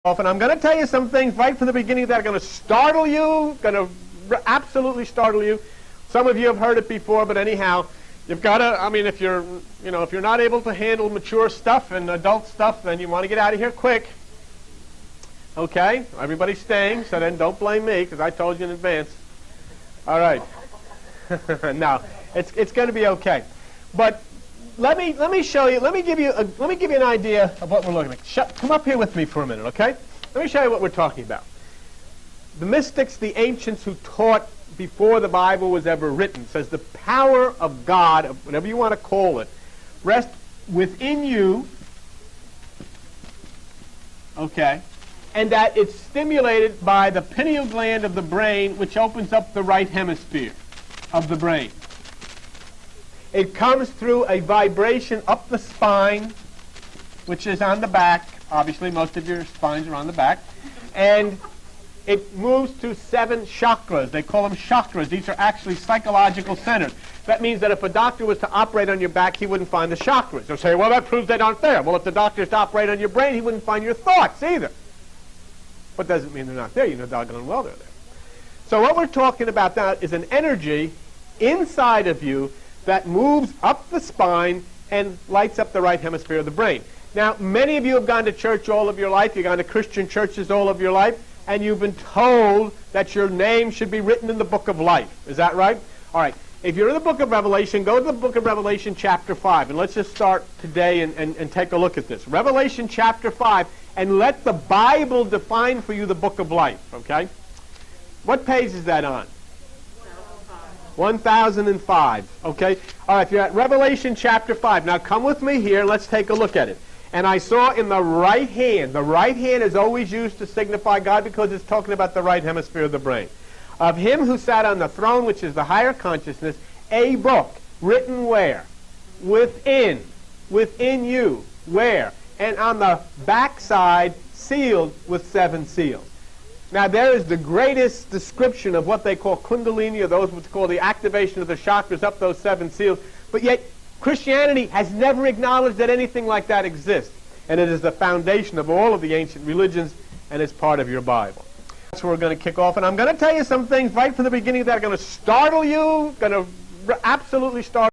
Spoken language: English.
And I'm going to tell you some things right from the beginning that are going to startle you, going to absolutely startle you. Some of you have heard it before, but anyhow, you've got to, if you're not able to handle mature stuff and adult stuff, then you want to get out of here quick. Okay? Everybody's staying, so then don't blame me, because I told you in advance. All right. No, it's going to be okay. But let me show you. Let me give you an idea of what we're looking at. Come up here with me for a minute, okay? Let me show you what we're talking about. The mystics, the ancients who taught before the Bible was ever written, says the power of God, whatever you want to call it, rests within you, okay, and that it's stimulated by the pineal gland of the brain, which opens up the right hemisphere of the brain. It comes through a vibration up the spine, which is on the back. Obviously, most of your spines are on the back. And it moves to 7 chakras. They call them chakras. These are actually psychological centers. That means that if a doctor was to operate on your back, he wouldn't find the chakras. They'll say, well, that proves they aren't there. Well, if the doctor is to operate on your brain, he wouldn't find your thoughts either. But doesn't mean they're not there. You know doggone well they're there. So what we're talking about now is an energy inside of you that moves up the spine and lights up the right hemisphere of the brain. Now, many of you have gone to church all of your life. You've gone to Christian churches all of your life, and you've been told that your name should be written in the book of life. Is that right? All right. If you're in the book of Revelation, go to the book of Revelation chapter 5, and let's just start today and take a look at this. Revelation chapter 5, and let the Bible define for you the book of life, okay? What page is that on? 1005, okay? All right, you're at Revelation chapter 5. Now come with me here. Let's take a look at it. And I saw in the right hand is always used to signify God because it's talking about the right hemisphere of the brain. Of him who sat on the throne, which is the higher consciousness, a book written where? Within you. Where? And on the backside, sealed with 7 seals. Now, there is the greatest description of what they call kundalini, or those which call the activation of the chakras up those 7 seals. But yet, Christianity has never acknowledged that anything like that exists. And it is the foundation of all of the ancient religions, and it's part of your Bible. That's where we're going to kick off. And I'm going to tell you some things right from the beginning that are going to startle you, going to absolutely startle you.